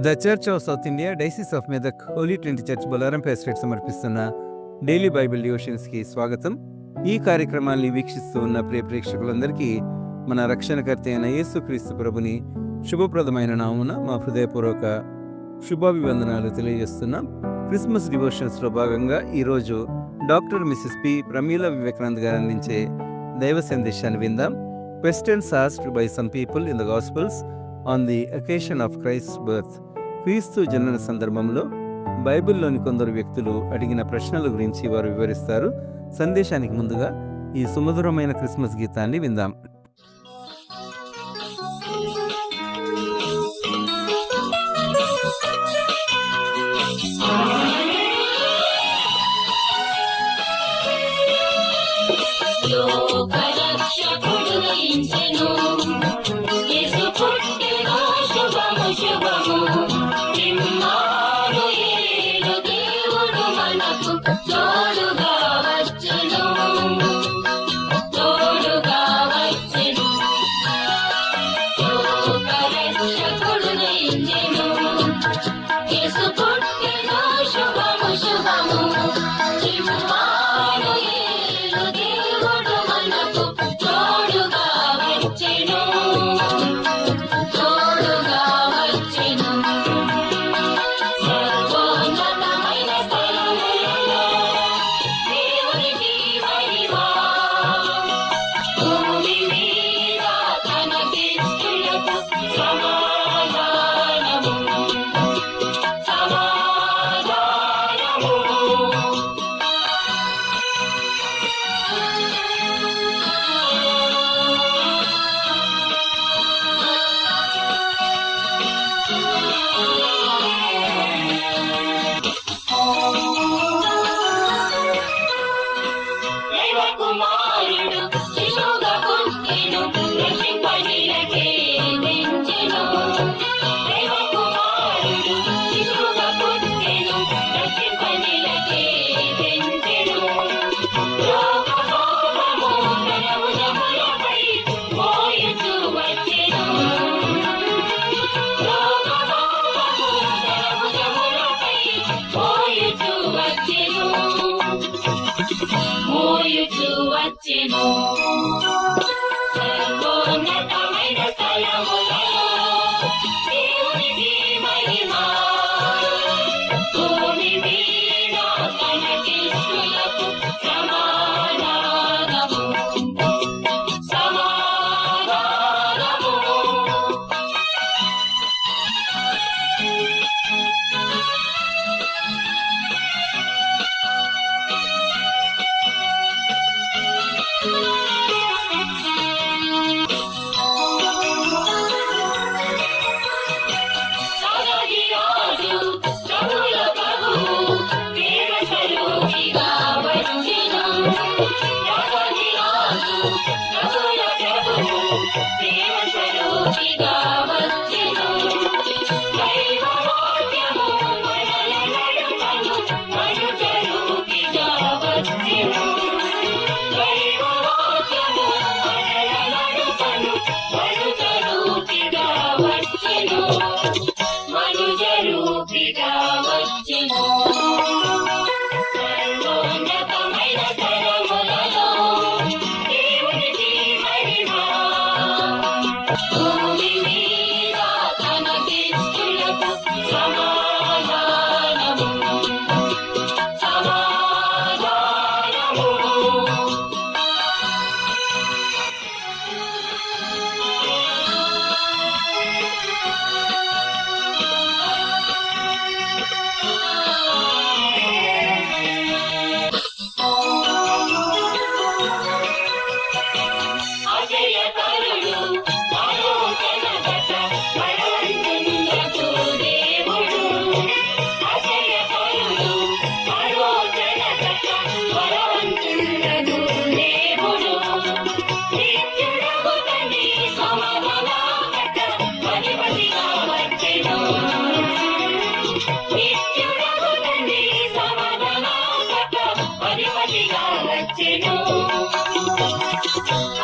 The Church of South India Diocese of Medak Holy Trinity Church Bolarum pastorate సమర్పిస్తున్న daily Bible డివోషన్స్కి స్వాగతం. ఈ కార్యక్రమాన్ని వీక్షిస్తూ ఉన్న ప్రియ ప్రేక్షకులందరికీ మన రక్షణకర్త అయిన యేసుక్రీస్తు ప్రభుని శుభప్రదమైన నామున మా హృదయపూర్వక శుభాభివందనాలు తెలియజేస్తున్నాం. క్రిస్మస్ డివోషన్స్లో భాగంగా ఈరోజు doctor Mrs P Pramila Vivekanand గారు అందించే దైవ సందేశాన్ని విందాం. Questions asked by some people in the Gospels on the occasion of Christ's birth. క్రీస్తు జనన సందర్భంలో బైబిల్లోని కొందరు వ్యక్తులు అడిగిన ప్రశ్నల గురించి వారు వివరిస్తారు. సందేశానికి ముందుగా ఈ సుమధురమైన క్రిస్మస్ గీతాన్ని విందాం.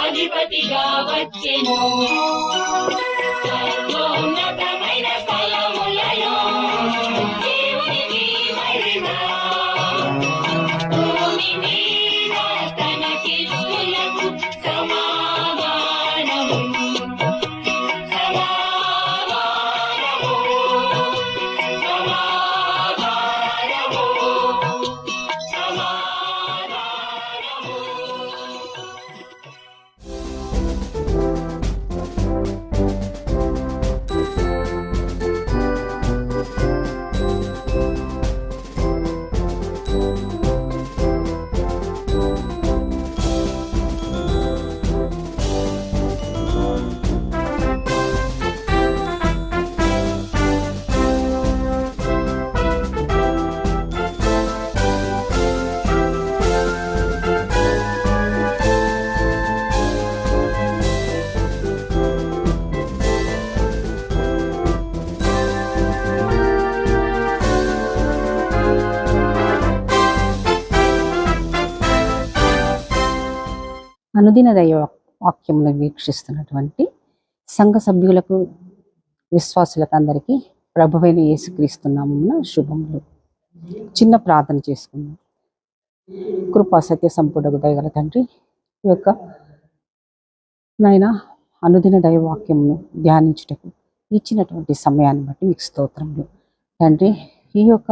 అధిపతిగా వచ్చెను సర్వోన్నతమైన స్థలములలో అనుదిన దైవ వాక్యమును వీక్షిస్తున్నటువంటి సంఘ సభ్యులకు, విశ్వాసులకు అందరికీ ప్రభువైన యేసుక్రీస్తు నామమున శుభములు. చిన్న ప్రార్థన చేసుకుందాం. కృపా సత్య సంపూర్ణకు దయగల తండ్రి, ఈ యొక్క నాయన అనుదిన దైవవాక్యమును ధ్యానించుటకు ఇచ్చినటువంటి సమయాన్ని బట్టి మీకు స్తోత్రములు తండ్రి. ఈ యొక్క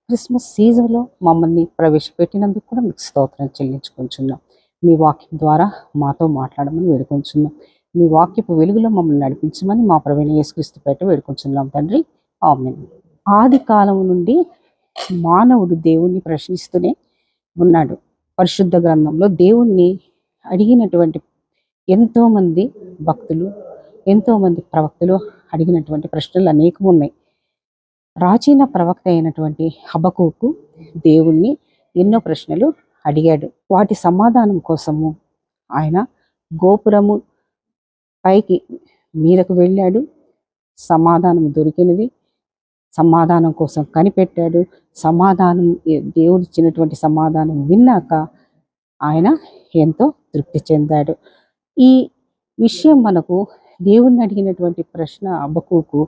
క్రిస్మస్ సీజన్లో మమ్మల్ని ప్రవేశపెట్టినందుకు కూడా మీకు స్తోత్రం చెల్లించుకుంటున్నాం. మీ వాక్యం ద్వారా మాతో మాట్లాడమని వేడుకొంచున్నాం. మీ వాక్యపు వెలుగులో మమ్మల్ని నడిపించమని మా ప్రభువైన యేసుక్రీస్తు పేరిట వేడుకొంచున్నాం తండ్రి, ఆమేన్. ఆది కాలం నుండి మానవుడు దేవుణ్ణి ప్రశ్నిస్తూనే ఉన్నాడు. పరిశుద్ధ గ్రంథంలో దేవుణ్ణి అడిగినటువంటి ఎంతోమంది భక్తులు, ఎంతోమంది ప్రవక్తలు అడిగినటువంటి ప్రశ్నలు అనేకం ఉన్నాయి. ప్రాచీన ప్రవక్త అయినటువంటి హబక్కూకు దేవుణ్ణి ఎన్నో ప్రశ్నలు అడిగాడు. వాటి సమాధానం కోసము ఆయన గోపురము పైకి మీదకు వెళ్ళాడు. సమాధానం దొరికినది. సమాధానం కోసం కనిపెట్టాడు. దేవుడు ఇచ్చినటువంటి సమాధానం విన్నాక ఆయన ఎంతో తృప్తి చెందాడు. ఈ విషయం మనకు దేవుణ్ణి అడిగినటువంటి ప్రశ్న హబక్కూకు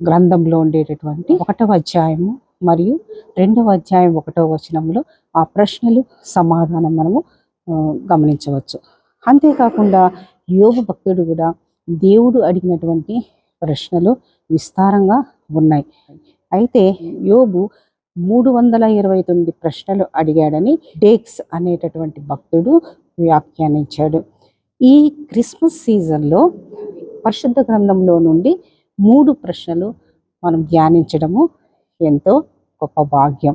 గ్రంథంలో ఉండేటటువంటి 1వ అధ్యాయము మరియు 2వ అధ్యాయం 1వ వచనంలో ఆ ప్రశ్నలు సమాధానం మనము గమనించవచ్చు. అంతేకాకుండా యోబు భక్తుడు కూడా దేవుడు అడిగినటువంటి ప్రశ్నలు విస్తారంగా ఉన్నాయి. అయితే యోబు 329 ప్రశ్నలు అడిగాడని డేక్స్ అనేటటువంటి భక్తుడు వ్యాఖ్యానించాడు. ఈ క్రిస్మస్ సీజన్లో పరిశుద్ధ గ్రంథంలో నుండి 3 ప్రశ్నలు మనం ధ్యానించడము ఎంతో గొప్ప భాగ్యం.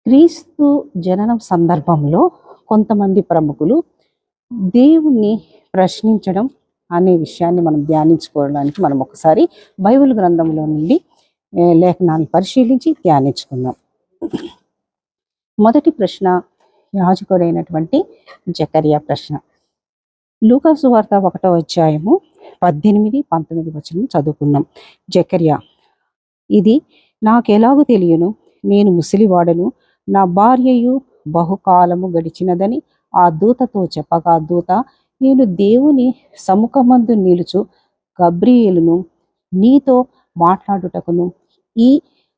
క్రీస్తు జననం సందర్భంలో కొంతమంది ప్రముఖులు దేవుణ్ణి ప్రశ్నించడం అనే విషయాన్ని మనం ధ్యానించుకోవడానికి మనం ఒకసారి బైబిల్ గ్రంథంలో నుండి లేఖనాన్ని పరిశీలించి ధ్యానించుకుందాం. మొదటి ప్రశ్న యాజకుడైనటువంటి జకరియా ప్రశ్న. లూకా సువార్త 1వ అధ్యాయము 18-19 వచనం చదువుకున్నాం. జకరియా: ఇది నాకెలాగూ తెలియను, నేను ముసలివాడను, నా భార్యయు బహుకాలము గడిచినదని ఆ దూతతో చెప్పగా, దూత, నేను దేవుని సముఖమందు నిలుచు గబ్రియేలును నీతో మాట్లాడుటకును ఈ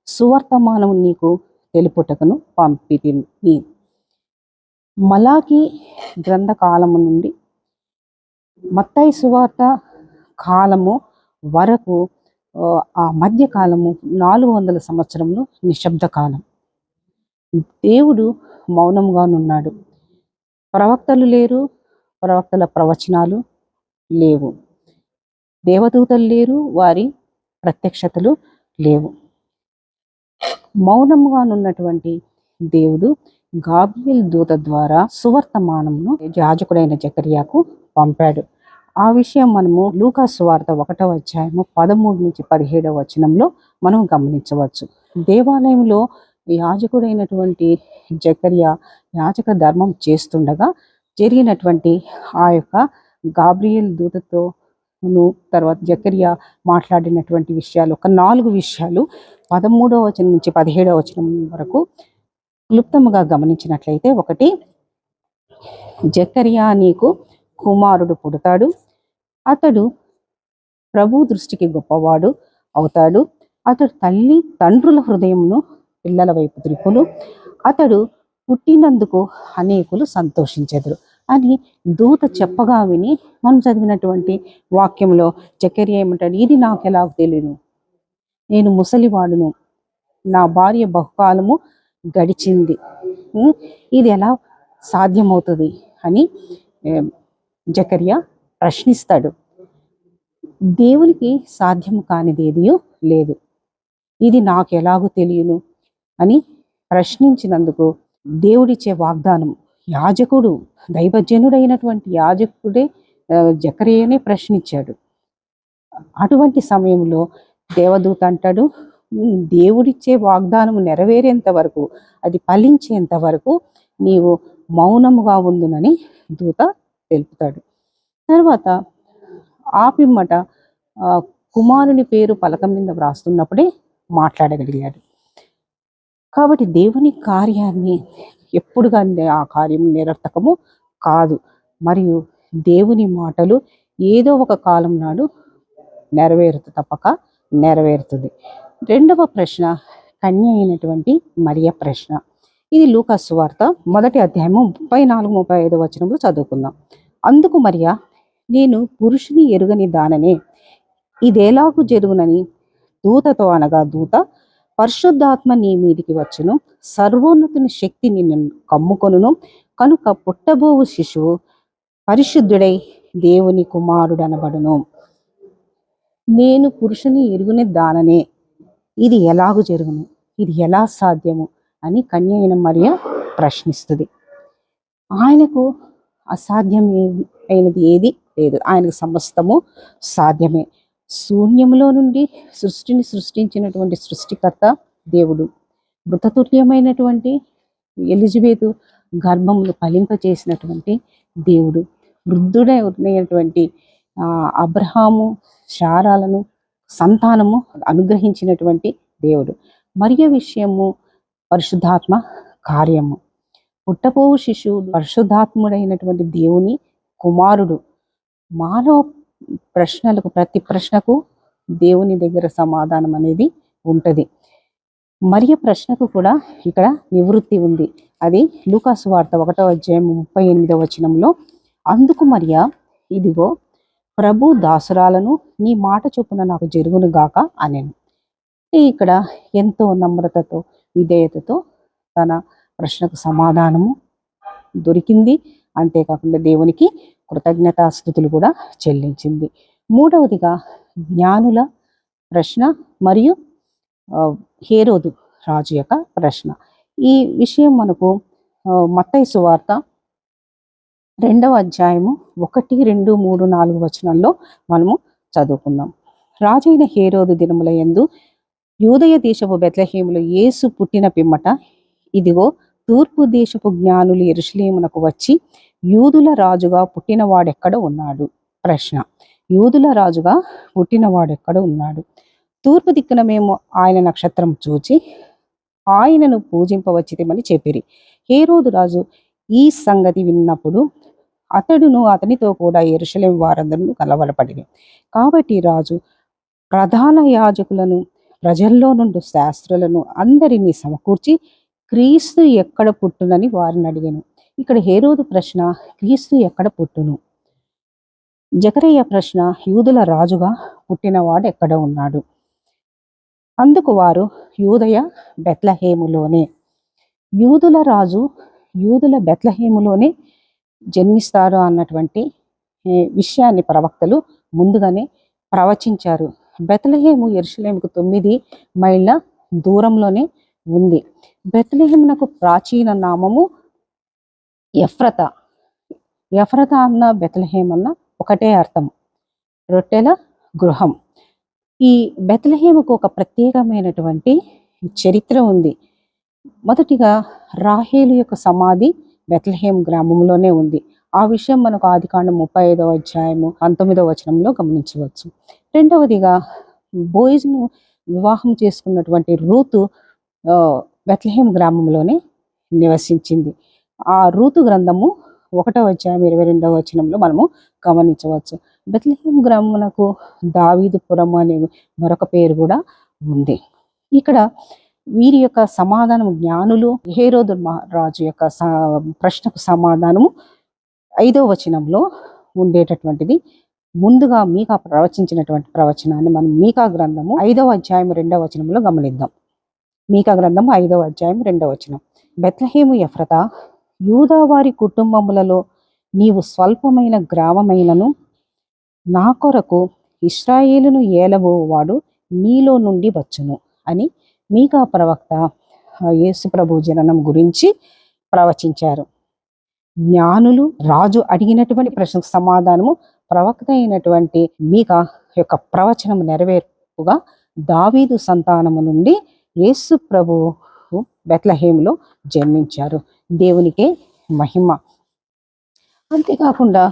సువర్తమానము నీకు తెలుపుటకును పంపితిని. మలాకి గ్రంథ కాలము నుండి మత్తయి సువార్త కాలము వరకు ఆ మధ్య కాలము 400 సంవత్సరములు నిశ్శబ్ద కాలం. దేవుడు మౌనంగానున్నాడు. ప్రవక్తలు లేరు, ప్రవక్తల ప్రవచనాలు లేవు, దేవదూతలు లేరు, వారి ప్రత్యక్షతలు లేవు. మౌనంగానున్నటువంటి దేవుడు గాబ్రియెల్ దూత ద్వారా సువర్తమానమును యాజకుడైన జకరియాకు పంపాడు. ఆ విషయం మనము లూకా సువార్త 1వ అధ్యాయము 13-17 వచనంలో మనం గమనించవచ్చు. దేవాలయంలో యాజకుడైనటువంటి జకరియా యాజక ధర్మం చేస్తుండగా జరిగినటువంటి ఆ యొక్క గాబ్రియెల్ దూతతో తర్వాత జకరియా మాట్లాడినటువంటి విషయాలు, ఒక 4 విషయాలు 13వ వచనం నుంచి 17వ వచనం వరకు క్లుప్తముగా గమనించినట్లయితే, 1, జకరియా నీకు కుమారుడు పుడతాడు, అతడు ప్రభు దృష్టికి గొప్పవాడు అవుతాడు, అతడు తల్లి తండ్రుల హృదయమును పిల్లల వైపు త్రిప్పులు, అతడు పుట్టినందుకు అనేకులు సంతోషించెదరు అని దూత చెప్పగా విని మనం చదివినటువంటి వాక్యంలో జకరియా ఏమంటాడు? ఇది నాకు ఎలా తెలియను, నేను ముసలివాడును, నా భార్య బహుకాలము గడిచింది, ఇది ఎలా సాధ్యమవుతుంది అని జకరియా ప్రశ్నిస్తాడు. దేవునికి సాధ్యము కానిది ఏదియో లేదు, ఇది నాకు ఎలాగూ తెలియను అని ప్రశ్నించినందుకు దేవుడిచ్చే వాగ్దానం, యాజకుడు దైవజనుడైనటువంటి యాజకుడే జకరియానే ప్రశ్నించాడు. అటువంటి సమయంలో దేవదూత అంటాడు, దేవుడిచ్చే వాగ్దానం నెరవేరేంత వరకు, అది ఫలించేంత వరకు నీవు మౌనముగా ఉండునని దూత తెలుపుతాడు. తర్వాత ఆ పిమ్మట కుమారుని పేరు పలకం మీద వ్రాస్తున్నప్పుడే మాట్లాడగలిగాడు. కాబట్టి దేవుని కార్యాన్ని ఎప్పుడు కానీ ఆ కార్యం నిరర్థకము కాదు. మరియు దేవుని మాటలు ఏదో ఒక కాలం నాడు తప్పక నెరవేరుతుంది. రెండవ ప్రశ్న కన్య అయినటువంటి మరియ ప్రశ్న. ఇది లూకా సువార్త 1వ అధ్యాయము 34-35 వచనంలో చదువుకుందాం. అందుకు మరియ, నేను పురుషుని ఎరుగని దాననే, ఇదేలాగు జరుగునని దూతతో అనగా, దూత, పరిశుద్ధాత్మ నీ మీదికి వచ్చును, సర్వోన్నతుని శక్తి నిన్ను కమ్ముకొనును, కనుక పుట్టబోవు శిశువు పరిశుద్ధుడై దేవుని కుమారుడనబడును. నేను పురుషుని ఎరుగుని దాననే, ఇది ఎలాగు జరుగును, ఇది ఎలా సాధ్యము అని కన్య అయిన మరియ ప్రశ్నిస్తుంది. ఆయనకు అసాధ్యం అయినది ఏది లేదు, ఆయనకు సమస్తము సాధ్యమే. శూన్యములో నుండి సృష్టిని సృష్టించినటువంటి సృష్టికర్త దేవుడు, మృతతుల్యమైనటువంటి ఎలిజబెతు గర్భములు ఫలింపచేసినటువంటి దేవుడు, వృద్ధుడైనటువంటి అబ్రహాము శారాలను సంతానము అనుగ్రహించినటువంటి దేవుడు. మరియ విషయము పరిశుద్ధాత్మ కార్యము. పుట్టపోవు శిశువు పరిశుద్ధాత్ముడైనటువంటి దేవుని కుమారుడు. మానవ ప్రశ్నలకు, ప్రతి ప్రశ్నకు దేవుని దగ్గర సమాధానం అనేది ఉంటుంది. మరియ ప్రశ్నకు కూడా ఇక్కడ నివృత్తి ఉంది. అది లూకా సువార్త 1వ అధ్యాయం 38వ వచనంలో, అందుకు మరియ, ఇదిగో ప్రభు దాసురాలను, నీ మాట చొప్పున నాకు జరుగును గాక అనెను. ఇక్కడ ఎంతో నమ్రతతో, విధేయతతో తన ప్రశ్నకు సమాధానము దొరికింది. అంతేకాకుండా దేవునికి కృతజ్ఞతాస్తుతులు కూడా చెల్లించింది. మూడవదిగా జ్ఞానుల ప్రశ్న మరియు హేరోదు రాజు యొక్క ప్రశ్న. ఈ విషయం మనకు మత్తయి సువార్త 2వ అధ్యాయము 1, 2, 3, 4 వచనాల్లో మనము చదువుకుందాం. రాజైన హేరోదు దినముల యందు యూదయ దేశపు బెత్లెహేములో యేసు పుట్టిన పిమ్మట, ఇదిగో తూర్పు దేశపు జ్ఞానులు యెరూషలేమునకు వచ్చి, యూదుల రాజుగా పుట్టినవాడెక్కడ ఉన్నాడు? ప్రశ్న. యూదుల రాజుగా పుట్టినవాడెక్కడ ఉన్నాడు? తూర్పు దిక్కున మేము ఆయన నక్షత్రం చూచి ఆయనను పూజింపవచ్చితమని చెప్పిరి. హేరోదు రాజు ఈ సంగతి విన్నప్పుడు అతడును అతనితో కూడా యెరూషలేము వారందరూ కలవరపడిరి. కాబట్టి రాజు ప్రధాన యాజకులను, ప్రజల్లో నుండి శాస్త్రులను అందరినీ సమకూర్చి క్రీస్తు ఎక్కడ పుట్టునని వారిని అడిగాను. ఇక్కడ హేరోదు ప్రశ్న, క్రీస్తు ఎక్కడ పుట్టును? జకరయ్య ప్రశ్న, యూదుల రాజుగా పుట్టినవాడు ఎక్కడ ఉన్నాడు? అందుకు వారు, యూదయ బెత్లెహేములోనే. యూదుల రాజు యూదుల బెత్లెహేములోనే జన్మిస్తాడు అన్నటువంటి విషయాన్ని ప్రవక్తలు ముందుగానే ప్రవచించారు. బెత్లెహేము యెరూషలేముకు 9 మైళ్ళ దూరంలోనే ఉంది. బెత్లెహేమునకు ప్రాచీన నామము ఎఫ్రత. ఎఫ్రత అన్న బెత్లెహేం అన్న ఒకటే అర్థం, రొట్టెల గృహం. ఈ బెత్లెహేముకు ఒక ప్రత్యేకమైనటువంటి చరిత్ర ఉంది. మొదటిగా రాహేలు యొక్క సమాధి బెత్లెహేం గ్రామంలోనే ఉంది. ఆ విషయం మనకు ఆదికాండం 35వ అధ్యాయము 19వ వచనంలో గమనించవచ్చు. రెండవదిగా బోయజ్ను వివాహం చేసుకున్నటువంటి రూతు బెత్లెహేం గ్రామంలోనే నివసించింది. ఆ రూతు గ్రంథము 1వ అధ్యాయం 22వ వచనంలో మనము గమనించవచ్చు. బెత్లెహేం గ్రామమునకు దావీదుపురం అనే మరొక పేరు కూడా ఉంది. ఇక్కడ వీరి యొక్క సమాధానం, జ్ఞానులు హేరోదు రాజు యొక్క ప్రశ్నకు సమాధానము 5వ వచనంలో ఉండేటటువంటిది. ముందుగా మీకా ప్రవచించినటువంటి ప్రవచనాన్ని మనం మీకా గ్రంథము 5వ అధ్యాయం 2వ వచనంలో గమనిద్దాం. మీకా గ్రంథము 5వ అధ్యాయం 2వ వచనం. బెత్లెహేము ఎఫ్రత, యూదా వారి కుటుంబములలో నీవు స్వల్పమైన గ్రామమైనను నా కొరకు ఇశ్రాయేలును ఏలబోవాడు నీలో నుండి వచ్చును అని మీకా ప్రవక్త యేసు ప్రభు జననం గురించి ప్రవచించారు. జ్ఞానులు రాజు అడిగినటువంటి ప్రశ్నకు సమాధానము ప్రవక్త అయినటువంటి మీకా యొక్క ప్రవచనం నెరవేర్పుగా దావీదు సంతానము నుండి యేసు ప్రభువు బెత్లెహేములో జన్మించారు. దేవునికే మహిమ. అంతేకాకుండా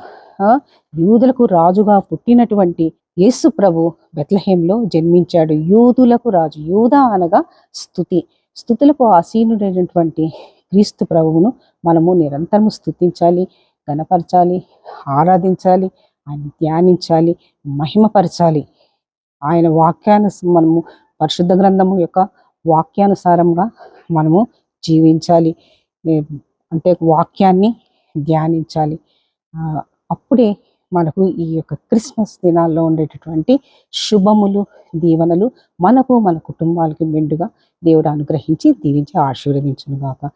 యూదులకు రాజుగా పుట్టినటువంటి యేసు ప్రభు బెత్లెహేంలో జన్మించాడు. యూదులకు రాజు. యూదా అనగా స్తుతి. స్తుతులకు ఆసీనుడైనటువంటి క్రీస్తు ప్రభువును మనము నిరంతరము స్తుతించాలి, ఘనపరచాలి, ఆరాధించాలి, ఆయన ధ్యానించాలి, మహిమపరచాలి. ఆయన మనము పరిశుద్ధ గ్రంథము యొక్క వాక్యానుసారంగా మనము జీవించాలి. అంటే వాక్యాన్ని ధ్యానించాలి. అప్పుడే మనకు ఈ యొక్క క్రిస్మస్ దినాల్లో ఉండేటటువంటి శుభములు, దీవెనలు మనకు, మన కుటుంబాలకి మెండుగా దేవుడు అనుగ్రహించి దీవించి ఆశీర్వదించును గాక.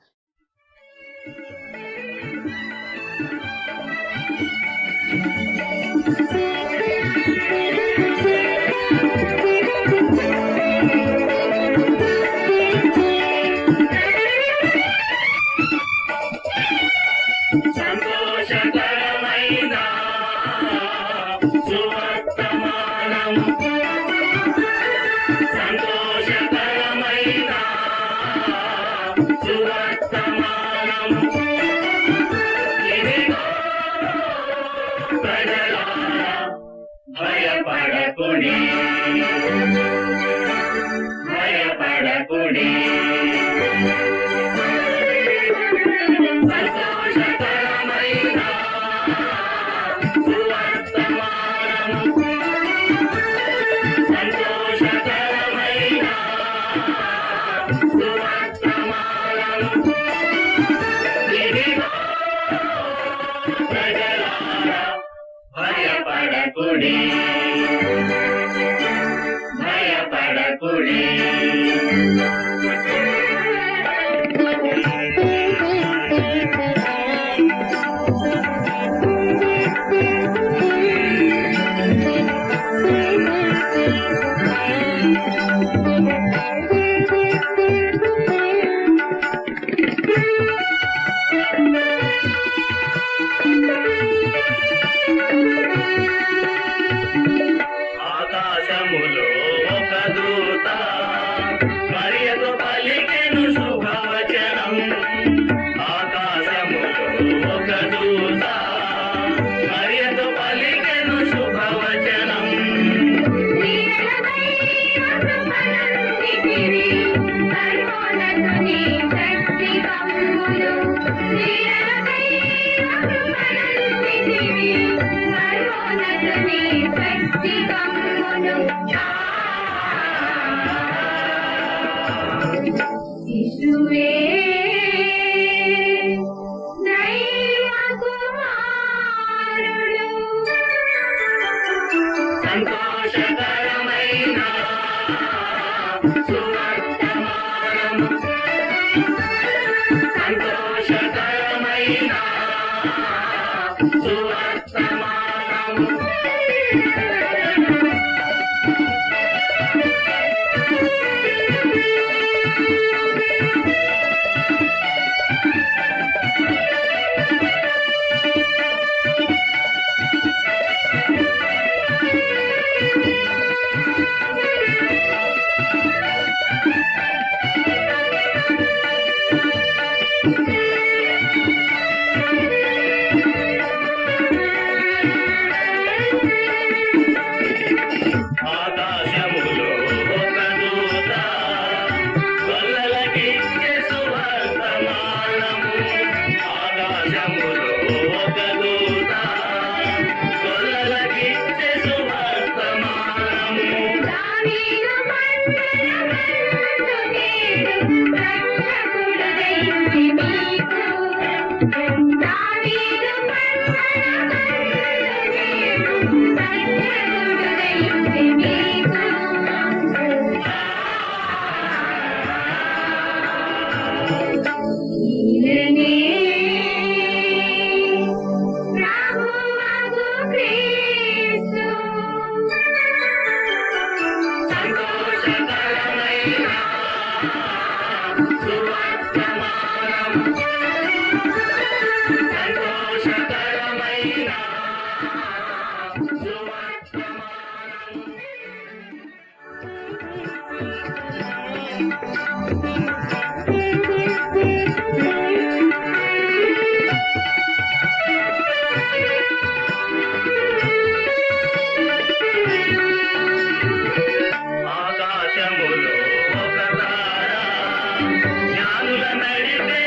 జ్ఞానుల నడిపే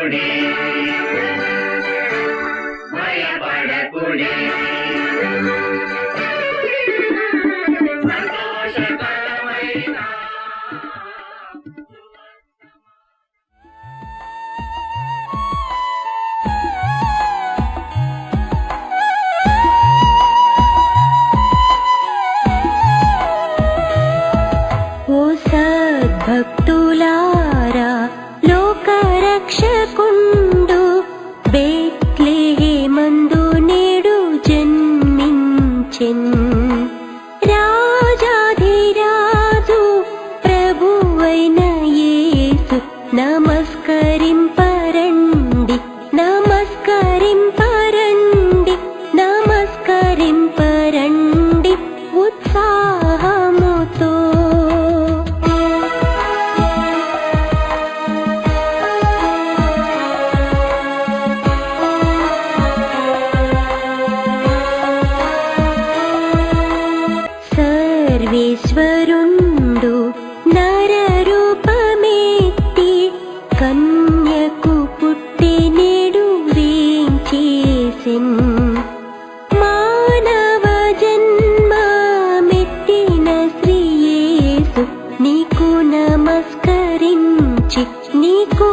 భయపడకుడి భయపడకుడి సంతోషకరమైన ఓ సద్భక్తులారా, లోకరక్షకుండు బెత్లెహేమందు నేడు జన్మించెన్. రాజాధిరాజు ప్రభువైన యేసు నమస్కరింపరండి, నమస్కరింపరండి, నమస్కరింపరండి ఉత్సాహముతో. సర్వేశ్వరుండు నరరూపమెత్తి కన్యకు పుట్టి నేడు వేంచేసెన్. మానవ జన్మమెత్తిన శ్రీ యేసు నీకు నమస్కరించి, నీకు